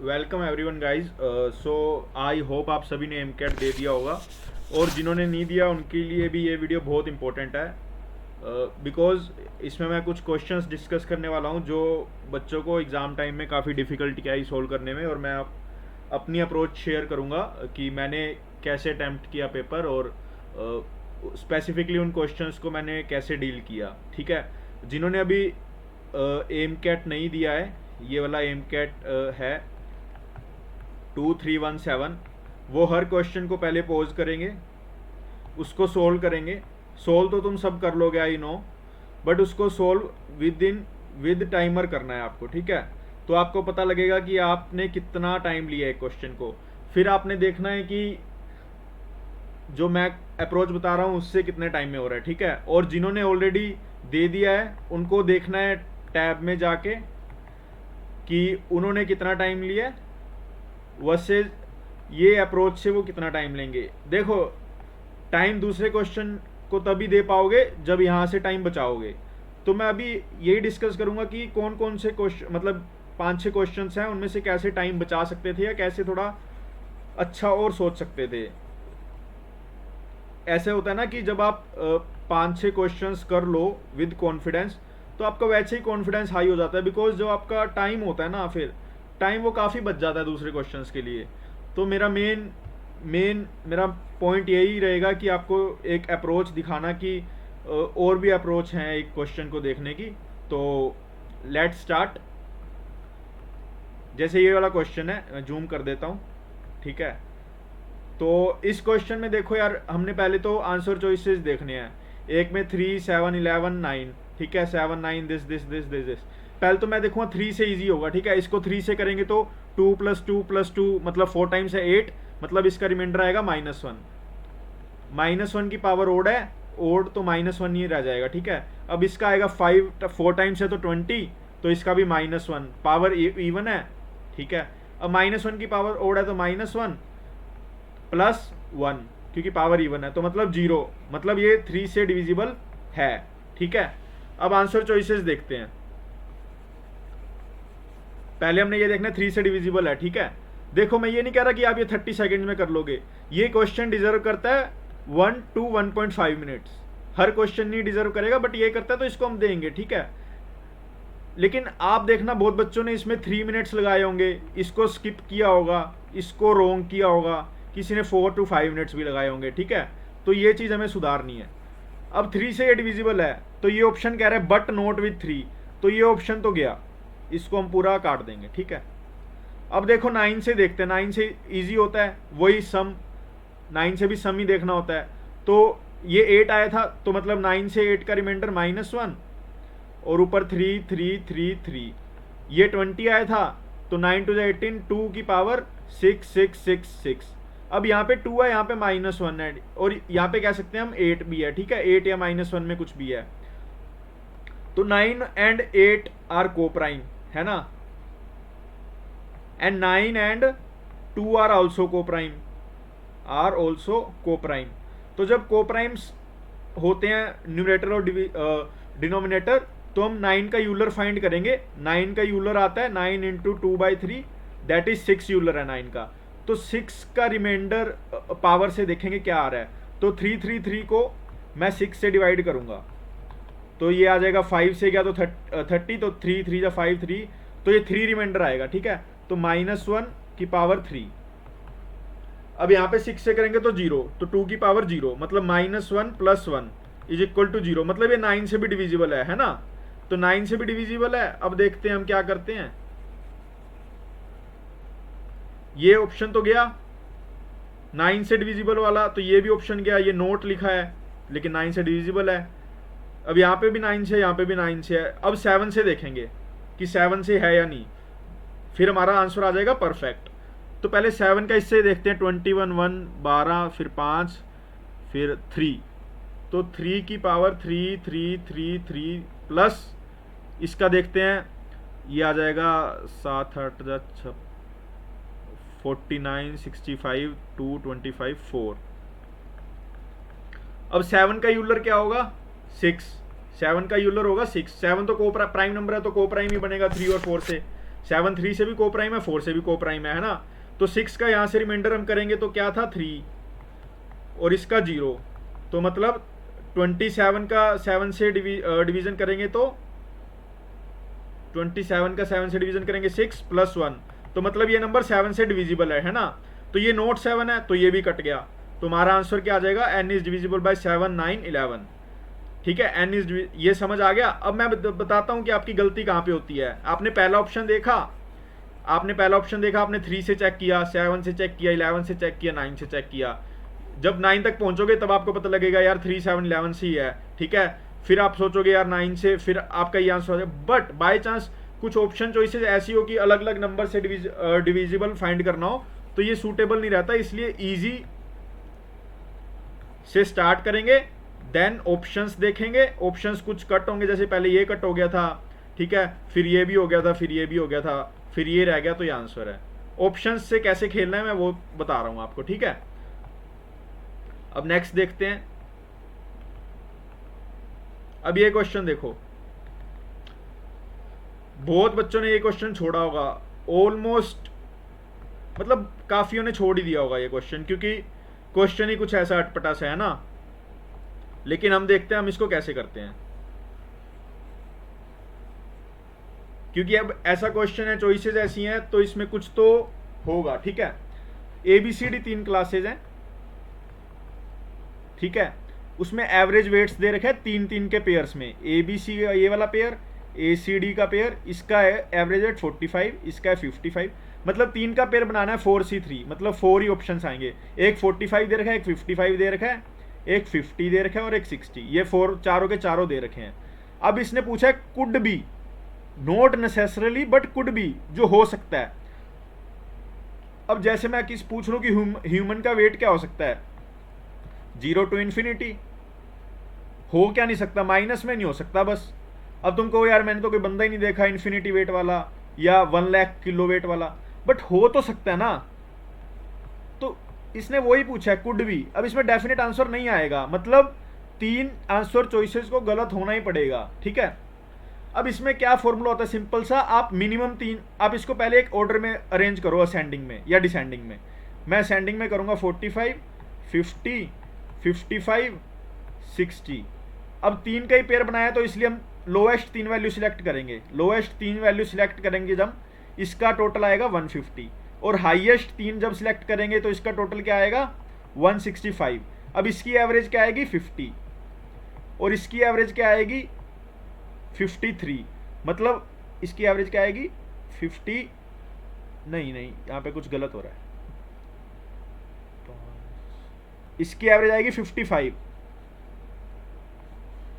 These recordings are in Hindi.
Welcome everyone guys. So I hope आप सभी ने एमकेट दे दिया होगा, और जिन्होंने नहीं दिया उनके लिए भी ये वीडियो बहुत इंपॉर्टेंट है, बिकॉज इसमें मैं कुछ क्वेश्चंस डिस्कस करने वाला हूँ जो बच्चों को एग्ज़ाम टाइम में काफ़ी डिफ़िकल्टी आई सॉल्व करने में। और मैं अपनी अप्रोच शेयर करूँगा कि मैंने कैसे अटैम्प्ट किया पेपर, और स्पेसिफिकली उन क्वेश्चंस को मैंने कैसे डील किया। ठीक है, जिन्होंने अभी एम कैट नहीं दिया है, ये वाला एम कैट है 2317, वो हर क्वेश्चन को पहले पोज करेंगे, उसको सोल्व करेंगे। सोल्व तो तुम सब कर लोगे, आई नो, बट उसको सोल्व विद टाइमर करना है आपको। ठीक है, तो आपको पता लगेगा कि आपने कितना टाइम लिया है क्वेश्चन को। फिर आपने देखना है कि जो मैं अप्रोच बता रहा हूँ उससे कितने टाइम में हो रहा है। ठीक है, और जिन्होंने ऑलरेडी दे दिया है उनको देखना है टैब में जाके कि उन्होंने कितना टाइम लिया वर्सेस ये अप्रोच से वो कितना टाइम लेंगे। देखो, टाइम दूसरे क्वेश्चन को तभी दे पाओगे जब यहाँ से टाइम बचाओगे। तो मैं अभी यही डिस्कस करूँगा कि कौन कौन से क्वेश्चन, मतलब 5-6 क्वेश्चन हैं, उनमें से कैसे टाइम बचा सकते थे या कैसे थोड़ा अच्छा और सोच सकते थे। ऐसे होता है ना कि जब आप 5-6 क्वेश्चंस कर लो विद कॉन्फिडेंस, तो आपका वैसे ही कॉन्फिडेंस हाई हो जाता है, बिकॉज जो आपका टाइम होता है ना, फिर टाइम वो काफ़ी बच जाता है दूसरे क्वेश्चंस के लिए। तो मेरा पॉइंट यही रहेगा कि आपको एक अप्रोच दिखाना कि और भी अप्रोच हैं एक क्वेश्चन को देखने की। तो लेट्स स्टार्ट। जैसे ये वाला क्वेश्चन है, मैं जूम कर देता हूँ। ठीक है, तो इस क्वेश्चन में देखो यार, हमने पहले तो आंसर चॉइसेस देखने हैं। एक में 3, 7, 11, 9। ठीक है, 7, 9 this this this this this. पहले तो मैं देखूंगा 3 से इजी होगा। ठीक है, इसको 3 से करेंगे तो 2 + 2 + 2 मतलब 4 टाइम्स है 8, मतलब इसका रिमाइंडर आएगा -1। -1 की पावर ओड है, ओड तो -1 ही रह जाएगा। ठीक है, अब इसका आएगा 5, 4 टाइम्स है तो 20, तो इसका भी -1, पावर इवन है। ठीक है, अब -1 की पावर ओड है तो -1 + 1, क्योंकि पावर इवन है, तो मतलब 0, मतलब ये 3 से डिविजिबल है। ठीक है, अब आंसर चॉइसेस देखते हैं। पहले हमने ये देखना है 3 से डिविजिबल है। ठीक है, देखो मैं ये नहीं कह रहा कि आप ये 30 सेकंड में कर लोगे। ये क्वेश्चन डिजर्व करता है 1 to 1.5 मिनट्स। हर क्वेश्चन नहीं डिजर्व करेगा, बट ये करता है तो इसको हम देंगे। ठीक है, लेकिन आप देखना बहुत बच्चों ने इसमें 3 मिनट्स लगाए होंगे, इसको स्किप किया होगा, इसको रोंग किया होगा, किसी ने 4 to 5 मिनट्स भी लगाए होंगे। ठीक है, तो ये चीज़ हमें सुधारनी है। अब 3 से ये डिविजिबल है, तो ये ऑप्शन कह रहा है बट नॉट विथ 3, तो ये ऑप्शन तो गया, इसको हम पूरा काट देंगे। ठीक है, अब देखो 9 से देखते हैं। 9 से इजी होता है, वही सम, 9 से भी सम ही देखना होता है। तो ये 8 आया था, तो मतलब 9 से 8 का रिमाइंडर -1, और ऊपर 3 3 3 3। ये 20 आया था, तो 9 to 18, 2 की पावर 6 6 6 6। अब यहाँ पे 2 है, यहाँ पे -1 है, और यहाँ पे कह सकते हैं हम 8 भी है। ठीक है, 8 या -1 में कुछ भी है। तो 9 and 8 आर को प्राइम, है ना, एंड 9 and 2 आर ऑल्सो को प्राइम, आर ऑल्सो को प्राइम। तो जब को प्राइम्स होते हैं न्यूमरेटर और डिनोमिनेटर, तो हम 9 का यूलर फाइंड करेंगे। 9 का यूलर आता है 9 × 2/3, दैट इज 6 यूलर है 9 का। तो 6 का रिमाइंडर पावर से देखेंगे क्या आ रहा है। तो 333 को मैं 6 से डिवाइड करूंगा, तो ये आ जाएगा 5 से गया तो 30, तो 3 3 या 5 3, तो ये 3 रिमाइंडर आएगा। ठीक है, तो -1 की पावर 3। अब यहाँ पे 6 से करेंगे तो 0, तो 2 की पावर 0, मतलब -1 + 1 = 0, मतलब ये 9 से भी डिविजिबल है ना। तो 9 से भी डिविजिबल है। अब देखते हैं हम क्या करते हैं। ये ऑप्शन तो गया 9 से डिविजिबल वाला, तो ये भी ऑप्शन गया। ये नोट लिखा है लेकिन 9 से डिविजिबल है। अब यहाँ पे भी 9 से, यहाँ पे भी 9 से है। अब 7 से देखेंगे कि 7 से है या नहीं, फिर हमारा आंसर आ जाएगा परफेक्ट। तो पहले 7 का इससे देखते हैं, 21 1 12, फिर 5, फिर 3, तो 3 की पावर 3 3 3 3 प्लस इसका देखते हैं, ये आ जाएगा 7 8 49 65 2 25 4। अब 7 का यूलर क्या होगा, 6। 7 का यूलर होगा 6। 7 तो को प्राइम नंबर है, तो को प्राइम ही बनेगा 3 और 4 से। 7 3 से भी को प्राइम है, 4 से भी को प्राइम है ना। तो 6 का यहाँ से रिमाइंडर हम करेंगे तो क्या था 3 और इसका 0, तो मतलब 27 का 7 से डिवीजन करेंगे तो 27 का 7 से डिवीजन करेंगे 6 + 1, तो मतलब ये नंबर 7 से डिविजिबल है ना। तो ये नोट 7 है तो ये भी कट गया। तुम्हारा आंसर क्या आ जाएगा, n इज डिविजिबल बाय 7 9 11। ठीक है, n इज, ये समझ आ गया। अब मैं बताता हूँ कि आपकी गलती कहाँ पे होती है। आपने पहला ऑप्शन देखा, आपने 3 से चेक किया, 7 से चेक किया, 11 से चेक किया, 9 से चेक किया। जब 9 तक पहुंचोगे तब आपको पता लगेगा यार 3 7 11 से ही है। ठीक है, फिर आप सोचोगे यार 9 से, फिर आपका ये आंसर हो जाए। बट बाय चांस कुछ ऑप्शन चॉइसेस ऐसी हो कि अलग अलग नंबर से डिविजिबल फाइंड करना हो, तो ये सूटेबल नहीं रहता। इसलिए इजी से स्टार्ट करेंगे, देन ऑप्शंस देखेंगे। ऑप्शंस कुछ कट होंगे, जैसे पहले ये कट हो गया था, ठीक है, फिर ये भी हो गया था, फिर ये भी हो गया था, फिर ये रह गया, तो ये आंसर है। ऑप्शंस से कैसे खेलना है मैं वो बता रहा हूं आपको। ठीक है, अब नेक्स्ट देखते हैं। अब ये क्वेश्चन देखो, बहुत बच्चों ने ये क्वेश्चन छोड़ा होगा, ऑलमोस्ट मतलब काफियों ने छोड़ ही दिया होगा ये क्वेश्चन, क्योंकि क्वेश्चन ही कुछ ऐसा अटपटा सा है ना। लेकिन हम देखते हैं हम इसको कैसे करते हैं, क्योंकि अब ऐसा क्वेश्चन है, चॉइसेस ऐसी हैं, तो इसमें कुछ तो होगा। ठीक है, ABCD 3 क्लासेज हैं, ठीक है, उसमें एवरेज वेट्स दे रखे हैं 3 के पेयर्स में। ABC ये वाला पेयर, ACD का पेयर, इसका है एवरेज वेट 45, इसका है 55। मतलब 3 का पेयर बनाना है 4C3, मतलब 4 ही ऑप्शंस आएंगे। एक 45 दे रखा है, एक 55 दे रखा है, एक 50 दे रखा है और एक 60। ये 4 चारों के चारों दे रखे हैं। अब इसने पूछा है could be, not necessarily but could be, जो हो सकता है। अब जैसे मैं किस पूछ लूं कि ह्यूमन का वेट क्या हो सकता है, 0 to infinity। हो क्या नहीं सकता, माइनस में नहीं हो सकता बस। अब तुम कहो यार मैंने तो कोई बंदा ही नहीं देखा इन्फिनिटी वेट वाला या 1 लाख किलो वेट वाला, बट हो तो सकता है ना। तो इसने वही पूछा है कुड बी। अब इसमें डेफिनेट आंसर नहीं आएगा, मतलब 3 आंसर चॉइसेस को गलत होना ही पड़ेगा। ठीक है, अब इसमें क्या फॉर्मूला होता है, सिंपल सा, आप मिनिमम 3, आप इसको पहले एक ऑर्डर में अरेंज करो, असेंडिंग में या डिसेंडिंग में। मैं असेंडिंग में करूंगा 45 50 55 60। अब 3 का ही पेयर बनाया तो इसलिए हम लोएस्ट 3 वैल्यू सिलेक्ट करेंगे। लोएस्ट 3 वैल्यू सिलेक्ट करेंगे जब, इसका टोटल आएगा 150, और हाईएस्ट 3 जब सिलेक्ट करेंगे तो इसका टोटल क्या आएगा 165। अब इसकी एवरेज क्या आएगी 50 और इसकी एवरेज क्या आएगी 53। मतलब इसकी एवरेज क्या आएगी 50, नहीं यहाँ पे कुछ गलत हो रहा है, इसकी एवरेज आएगी 55।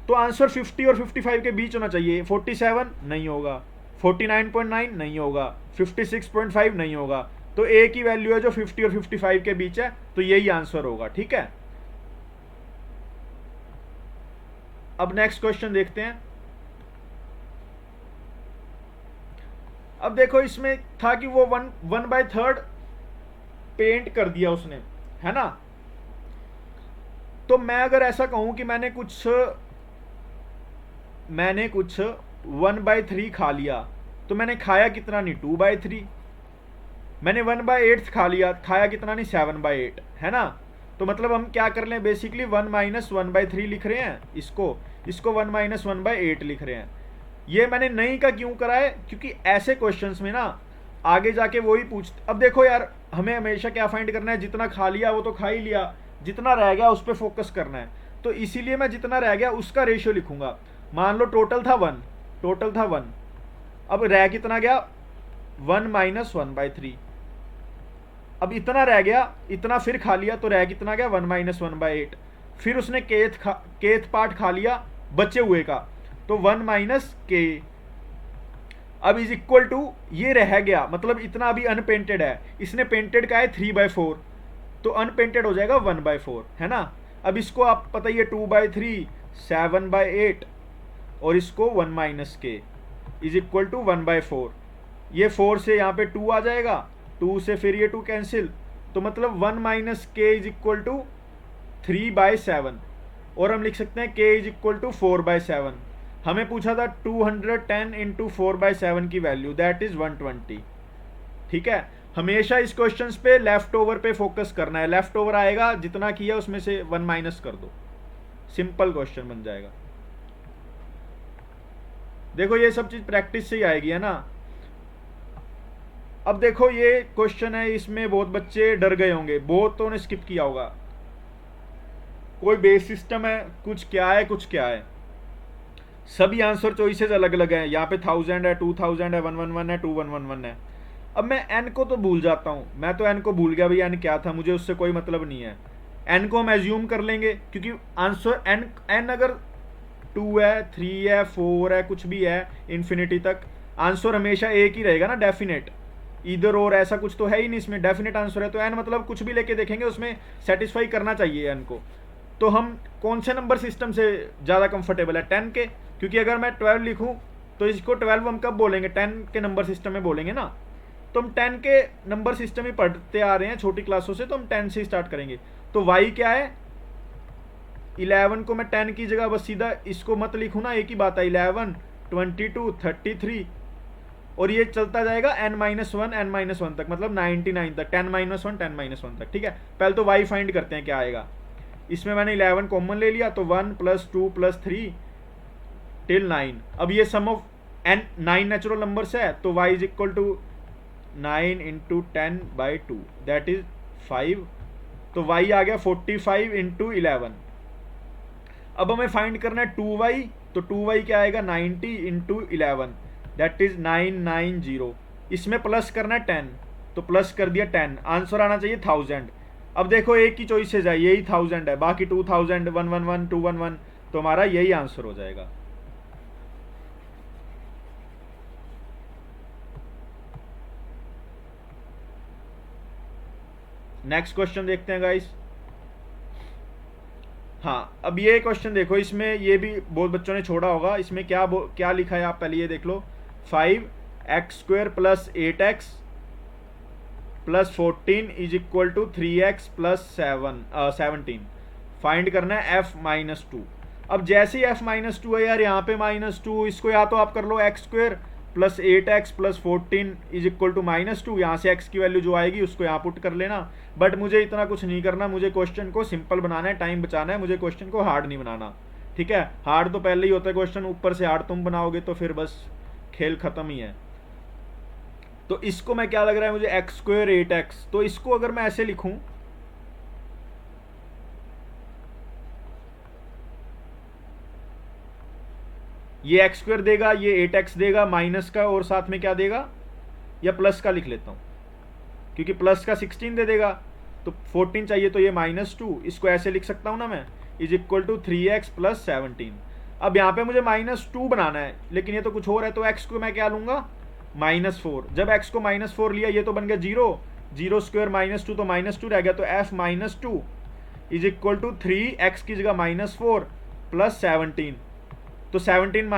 तो आंसर 50 और 55 के बीच होना चाहिए। 47 नहीं होगा, 49.9 नहीं होगा, 56.5 नहीं होगा। तो ए की वैल्यू है जो 50 और 55 के बीच है, तो यही आंसर होगा। ठीक है, अब नेक्स्ट क्वेश्चन देखते हैं। अब देखो इसमें था कि वो 1/3 पेंट कर दिया उसने, है ना। तो मैं अगर ऐसा कहूं कि मैंने कुछ 1/3 खा लिया, तो मैंने खाया कितना नहीं 2/3। मैंने 1/8 खा लिया, खाया कितना नहीं 7/8, है ना। तो मतलब हम क्या कर लें, बेसिकली 1 - 1/3 लिख रहे हैं, इसको 1 - 1/8 लिख रहे हैं। ये मैंने नहीं का क्यों करा है, क्योंकि ऐसे क्वेश्चंस में ना आगे जाके वही पूछते। अब देखो यार, हमें हमेशा क्या फाइंड करना है, जितना खा लिया वो तो खा ही लिया, जितना रह गया उस पर फोकस करना है। तो इसीलिए मैं जितना रह गया उसका रेशियो लिखूंगा। मान लो टोटल था 1, अब रह कितना गया 1 - 1/3। अब इतना रह गया, इतना फिर खा लिया, तो रह कितना गया 1 - 1/8। फिर उसने केथ पार्ट खा लिया बचे हुए का, तो 1 - k। अब इज इक्वल टू ये रह गया, मतलब इतना अभी अनपेंटेड है, इसने पेंटेड का है 3/4, तो अनपेंटेड हो जाएगा 1/4, है ना। अब इसको आप पता ही है 2/3 7/8, और इसको 1 - k इज इक्वल टू 1/4। ये 4 से यहाँ पे 2 आ जाएगा, 2 से फिर ये 2 कैंसिल, तो मतलब 1 - k इज इक्वल टू 3/7। और हम लिख सकते हैं k इज इक्वल टू 4/7। हमें पूछा था 210 इंटू 4/7 की वैल्यू, दैट इज 120। ठीक है, हमेशा इस क्वेश्चन पे लेफ्ट ओवर पे फोकस करना है। लेफ्ट ओवर आएगा, जितना किया उसमें से 1 माइनस कर दो, सिंपल क्वेश्चन बन जाएगा। देखो ये सब चीज प्रैक्टिस से ही आएगी, है ना। अब देखो ये क्वेश्चन है, इसमें बहुत बच्चे डर गए होंगे, बहुतों ने स्किप किया होगा। कोई बेस सिस्टम है, कुछ क्या है कुछ क्या है, सभी आंसर चॉइसेस अलग अलग हैं। यहाँ पे 1000 है, 2000 है, 111 है, 2111 है। अब मैं एन को तो भूल जाता हूँ, मैं तो एन को भूल गया भाई, एन क्या था, मुझे उससे कोई मतलब नहीं है। एन को हम एज्यूम कर लेंगे, क्योंकि आंसर एन अगर 2 है, 3 है, 4 है, कुछ भी है इन्फिनिटी तक, आंसर हमेशा एक ही रहेगा ना, डेफिनेट। इधर और ऐसा कुछ तो है ही नहीं इसमें, डेफिनेट आंसर है। तो एन मतलब कुछ भी लेके देखेंगे उसमें सेटिस्फाई करना चाहिए एन को। तो हम कौन से नंबर सिस्टम से ज़्यादा कंफर्टेबल है, 10 के, क्योंकि अगर मैं 12 लिखूं तो इसको 12 हम कब बोलेंगे, 10 के नंबर सिस्टम में बोलेंगे ना। तो हम 10 के नंबर सिस्टम ही पढ़ते आ रहे हैं छोटी क्लासों से, तो हम 10 से स्टार्ट करेंगे। तो y क्या है, 11 को मैं 10 की जगह बस सीधा इसको मत लिखूँ ना, एक ही बात है, 11, 22, 33, और ये चलता जाएगा n-1 n-1 तक, मतलब 99 तक, 10-1 10-1 तक। ठीक है, पहले तो y फाइंड करते हैं क्या आएगा। इसमें मैंने 11 कॉमन ले लिया, तो 1 + 2 + 3 टिल 9। अब ये सम ऑफ n 9 नेचुरल नंबर्स है, तो y = 9 × 10/2 दैट इज 5। तो y आ गया 45 × 11। अब हमें फाइंड करना है 2y, तो 2y क्या आएगा, 90 × 11 दैट इज 990। इसमें प्लस करना है 10, तो प्लस कर दिया 10, आंसर आना चाहिए 1000। अब देखो एक ही चॉइसेस है, यही 1000 है, बाकी 2000, 111, 211, तो हमारा यही आंसर हो जाएगा। नेक्स्ट क्वेश्चन देखते हैं गाइस। हाँ, अब ये क्वेश्चन देखो, इसमें ये भी बहुत बच्चों ने छोड़ा होगा। इसमें क्या लिखा है, आप पहले ये देख लो। 5x² + 8x + 14 = 3x + 17। फाइंड करना है f-2। अब जैसे ही f-2 है यार, यहाँ पे -2, इसको या तो आप कर लो x² + 8x + 14 = -2। यहाँ से x की वैल्यू जो आएगी उसको यहाँ पुट कर लेना। बट मुझे इतना कुछ नहीं करना, मुझे क्वेश्चन को सिंपल बनाना है, टाइम बचाना है, मुझे क्वेश्चन को हार्ड नहीं बनाना। ठीक है, हार्ड तो पहले ही होता है क्वेश्चन, ऊपर से हार्ड तुम बनाओगे तो फिर बस खेल खत्म ही है। तो इसको मैं क्या लग रहा है मुझे, x² 8x, तो इसको अगर मैं ऐसे लिखूं, ये x² देगा, ये 8x देगा माइनस का, और साथ में क्या देगा, या प्लस का लिख लेता हूं, क्योंकि प्लस का 16 दे देगा, तो 14 चाहिए, तो ये -2, इसको ऐसे लिख सकता हूं ना मैं, = 3x + 17। अब यहाँ पे मुझे -2 बनाना है, लेकिन ये तो कुछ और है, तो x को मैं क्या लूंगा, -4। जब x को -4 लिया, ये तो बन गया 0, 0² -2, तो -2 रह गया, तो f-2 = 3x की जगह -4 + 17, तो 17 -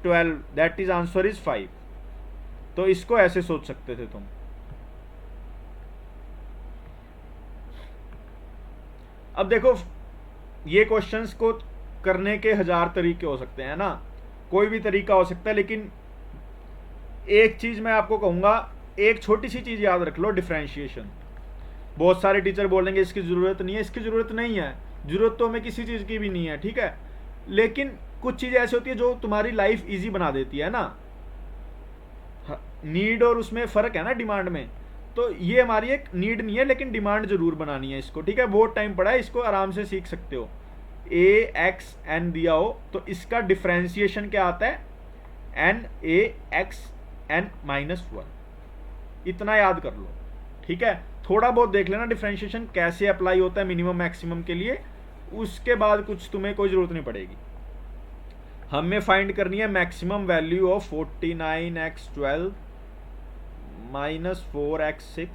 12 दैट इज आंसर इज 5। तो इसको ऐसे सोच सकते थे तुम। अब देखो, ये क्वेश्चंस को करने के 1000 तरीके हो सकते हैं ना, कोई भी तरीका हो सकता है, लेकिन एक चीज मैं आपको कहूंगा, एक छोटी सी चीज याद रख लो, डिफरेंशिएशन। बहुत सारे टीचर बोलेंगे इसकी जरूरत नहीं है, इसकी जरूरत नहीं है, जरूरत तो हमें किसी चीज की भी नहीं है, ठीक है, लेकिन कुछ चीजें ऐसी होती है जो तुम्हारी लाइफ इजी बना देती है ना। नीड और उसमें फर्क है ना, डिमांड में। तो ये हमारी एक नीड नहीं है, लेकिन डिमांड जरूर बनानी है इसको, ठीक है, बहुत टाइम पड़ा है, इसको आराम से सीख सकते हो। a(x(n) दिया हो तो इसका डिफ्रेंसिएशन क्या आता है, n(a(x(n-1), इतना याद कर लो, ठीक है। थोड़ा बहुत देख लेना डिफ्रेंशिएशन कैसे अप्लाई होता है मिनिमम मैक्सिमम के लिए, उसके बाद कुछ तुम्हें कोई जरूरत नहीं पड़ेगी। हमें फाइंड करनी है maximum value of 49x12 -4x6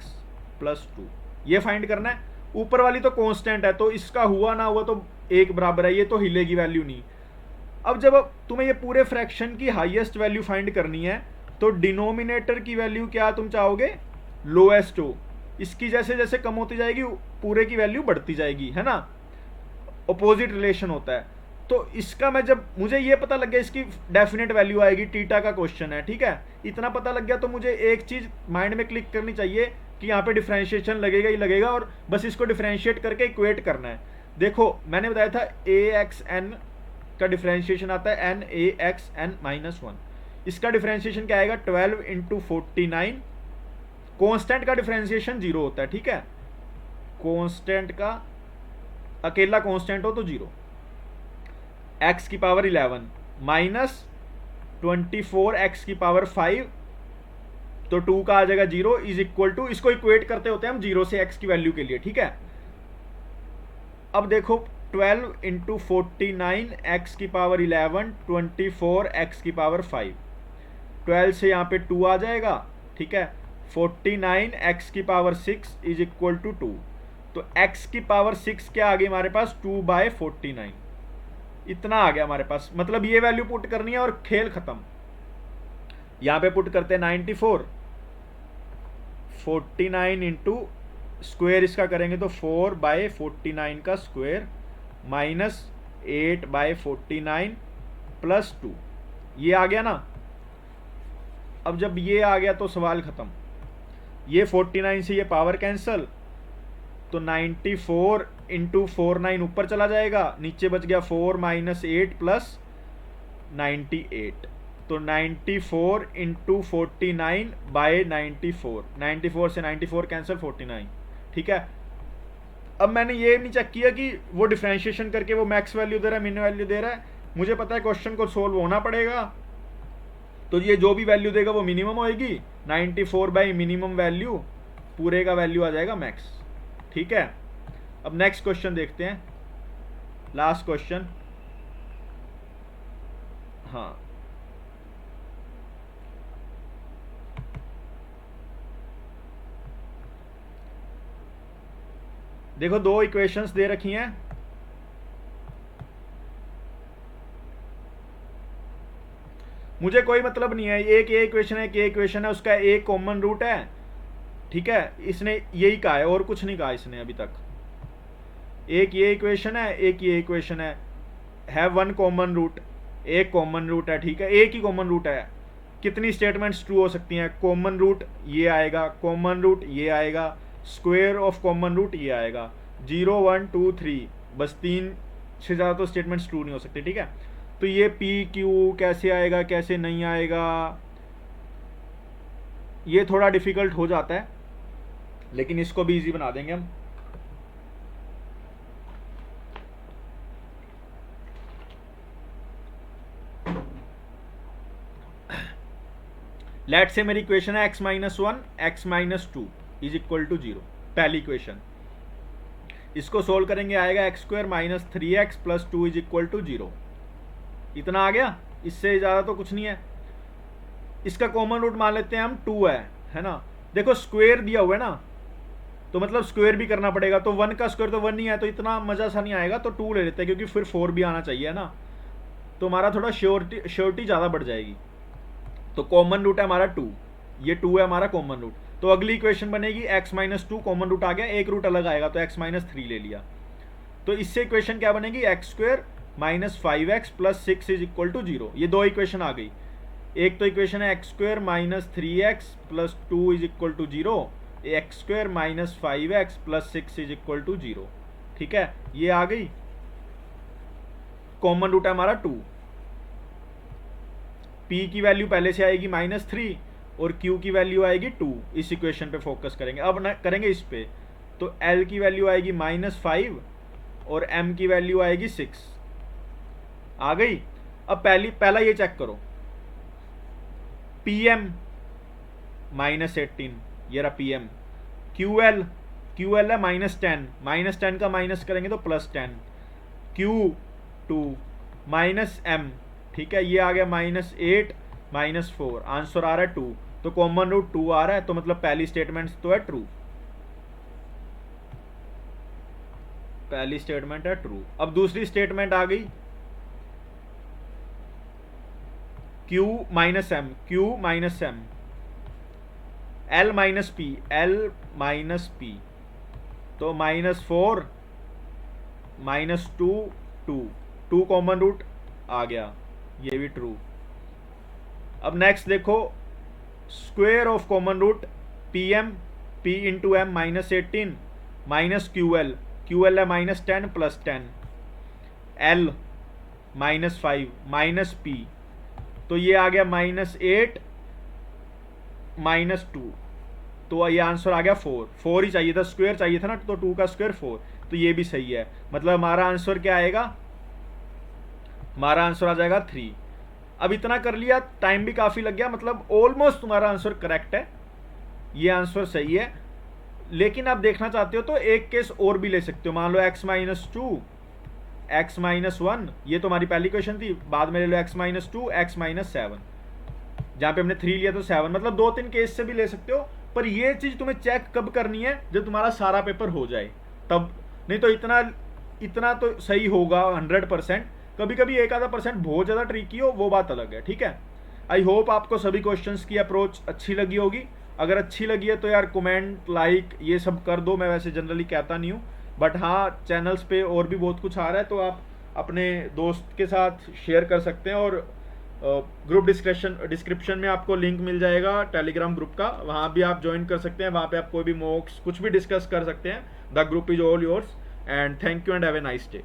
+ 2, ये फाइंड करना है। ऊपर वाली तो कांस्टेंट है, तो इसका हुआ ना हुआ तो एक बराबर है, ये तो हिलेगी वैल्यू नहीं। अब जब तुम्हें ये पूरे फ्रैक्शन की हाईएस्ट वैल्यू फाइंड करनी है, तो डिनोमिनेटर की वैल्यू क्या तुम चाहोगे, लोएस्ट हो। इसकी जैसे जैसे कम होती जाएगी पूरे की वैल्यू बढ़ती जाएगी, है ना, अपोजिट रिलेशन होता है। तो इसका मैं जब मुझे ये पता लग गया इसकी डेफिनेट वैल्यू आएगी, टीटा का क्वेश्चन है, ठीक है, इतना पता लग गया तो मुझे एक चीज़ माइंड में क्लिक करनी चाहिए कि यहाँ पे डिफ्रेंशिएशन लगेगा ही लगेगा और बस इसको डिफ्रेंशिएट करके इक्वेट करना है। देखो मैंने बताया था ए एक्स एन का डिफ्रेंशिएशन आता है n a x n minus one. इसका डिफ्रेंशिएशन क्या आएगा 12 इंटू 49। कॉन्स्टेंट का डिफ्रेंशिएशन 0 होता है, ठीक है, कॉन्स्टेंट का अकेला कॉन्स्टेंट हो तो 0। एक्स की पावर 11 माइनस 24 एक्स की पावर 5, तो 2 का आ जाएगा 0 इज इक्वल टू, इसको इक्वेट करते होते हैं हम 0 से x की वैल्यू के लिए, ठीक है। अब देखो 12 इंटू 49 एक्स की पावर 11 24 एक्स की पावर 5, 12 से यहाँ पे 2 आ जाएगा, ठीक है, 49 एक्स की पावर 6 इज इक्वल टू 2। तो x की पावर 6 क्या आ गई हमारे पास 2/49, इतना आ गया हमारे पास। मतलब ये वैल्यू पुट करनी है और खेल खत्म। यहाँ पे पुट करते हैं 94, 49 इंटू स्क्वेयर इसका करेंगे तो 4/49 का स्क्वेयर माइनस 8/49 प्लस 2, ये आ गया ना। अब जब ये आ गया तो सवाल खत्म। ये 49 से ये पावर कैंसल, तो 94 इंटू 49 ऊपर चला जाएगा, नीचे बच गया 4 माइनस 8 प्लस 98, तो 94 इंटू 49 बाय 94, 94 से 94 कैंसिल 49, ठीक है। अब मैंने ये नहीं चेक किया कि वो डिफरेंशिएशन करके वो मैक्स वैल्यू दे रहा है मिन वैल्यू दे रहा है, मुझे पता है क्वेश्चन को सोल्व होना पड़ेगा, तो ये जो भी वैल्यू देगा वो मिनिमम होएगी, 94 बाई मिनिमम वैल्यू, पूरे का वैल्यू आ जाएगा मैक्स, ठीक है। अब नेक्स्ट क्वेश्चन देखते हैं, लास्ट क्वेश्चन। हाँ देखो दो इक्वेशंस दे रखी हैं, मुझे कोई मतलब नहीं है, एक ये इक्वेशन है, एक ये इक्वेशन है, उसका एक कॉमन रूट है, ठीक है, इसने यही कहा है और कुछ नहीं कहा इसने अभी तक। एक ये इक्वेशन है, एक ये इक्वेशन है वन कॉमन रूट, एक कॉमन रूट है, ठीक है, एक ही कॉमन रूट है। कितनी स्टेटमेंट्स ट्रू हो सकती हैं, कॉमन रूट ये आएगा, कॉमन रूट ये आएगा, स्क्वायर ऑफ कॉमन रूट ये आएगा, 0 1 2 3, बस 3 से ज़्यादा तो स्टेटमेंट्स ट्रू नहीं हो सकती, ठीक है। तो ये पी क्यू कैसे आएगा कैसे नहीं आएगा, ये थोड़ा डिफिकल्ट हो जाता है, लेकिन इसको भी इजी बना देंगे हम। लेट से मेरी इक्वेशन है x minus 1 x minus 2 is equal to 0, पहली इक्वेशन। इसको सोल्व करेंगे आएगा x square minus 3x plus 2 is equal to 0, इतना आ गया, इससे ज़्यादा तो कुछ नहीं है। इसका कॉमन रूट मान लेते हैं हम 2 है ना। देखो स्क्वायर दिया हुआ है ना, तो मतलब स्क्वायर भी करना पड़ेगा, तो 1 का स्क्वायर तो 1 नहीं है, तो इतना मज़ा सा नहीं आएगा, तो 2 ले लेते हैं, क्योंकि फिर 4 भी आना चाहिए ना, तो हमारा थोड़ा श्योरिटी ज़्यादा बढ़ जाएगी। तो कॉमन रूट है हमारा 2, ये 2 है हमारा कॉमन रूट, तो अगली इक्वेशन बनेगी x माइनस 2, कॉमन रूट आ गया, एक रूट अलग आएगा तो x माइनस 3 ले लिया, तो इससे इक्वेशन क्या बनेगी x square minus 5x plus 6 is equal to 0। ये दो इक्वेशन आ गई, एक तो इक्वेशन है x square minus 3x plus 2 is equal to 0, x square minus 5x plus 6 is equal to 0, ठीक है, ये आ गई। कॉमन रूट है हमारा 2, p की वैल्यू पहले से आएगी -3 और q की वैल्यू आएगी 2, इस इक्वेशन पे फोकस करेंगे। अब ना करेंगे इस पे, तो l की वैल्यू आएगी -5 और m की वैल्यू आएगी 6, आ गई। अब पहला ये चेक करो, pm -18, ये रहा pm, ql है -10 का माइनस करेंगे तो +10, q2 -m, ठीक है, ये आ गया -8 -4, आंसर आ रहा है 2, तो कॉमन रूट 2 आ रहा है, तो मतलब पहली स्टेटमेंट तो है ट्रू, पहली स्टेटमेंट है ट्रू। अब दूसरी स्टेटमेंट आ गई, q minus m, l minus p, तो -4 -2 2, 2 कॉमन रूट आ गया, ये भी ट्रू। अब नेक्स्ट देखो, square of common root p m, p into m -18 minus q l, q l है -10 प्लस 10, एल -5 माइनस पी, तो ये आ गया -8 -2, तो ये आंसर आ गया 4। 4 ही चाहिए था, स्क्वायर चाहिए था ना, तो 2 का स्क्वायर 4, तो ये भी सही है। मतलब हमारा आंसर क्या आएगा, हमारा आंसर आ जाएगा 3। अब इतना कर लिया, टाइम भी काफ़ी लग गया, मतलब ऑलमोस्ट तुम्हारा आंसर करेक्ट है, ये आंसर सही है। लेकिन आप देखना चाहते हो तो एक केस और भी ले सकते हो। मान लो x-2 x-1, ये तो हमारी पहली क्वेश्चन थी, बाद में ले लो x-2 x-7, जहाँ पे हमने 3 लिया तो 7, मतलब 2-3 केस से भी ले सकते हो। पर ये चीज़ तुम्हें चेक कब करनी है, जब तुम्हारा सारा पेपर हो जाए तब, नहीं तो इतना तो सही होगा 100%, कभी कभी एक आधा % बहुत ज़्यादा ट्रिकी हो, वो बात अलग है, ठीक है। आई होप आपको सभी क्वेश्चंस की अप्रोच अच्छी लगी होगी। अगर अच्छी लगी है तो यार कमेंट, लाइक ये सब कर दो। मैं वैसे जनरली कहता नहीं हूँ, बट हाँ चैनल्स पे और भी बहुत कुछ आ रहा है, तो आप अपने दोस्त के साथ शेयर कर सकते हैं। और ग्रुप डिस्क्रिप्शन में आपको लिंक मिल जाएगा टेलीग्राम ग्रुप का, वहाँ भी आप ज्वाइन कर सकते हैं। वहाँ पे आप कोई भी मॉक्स कुछ भी डिस्कस कर सकते हैं। The group is all yours, and thank you and have a nice day.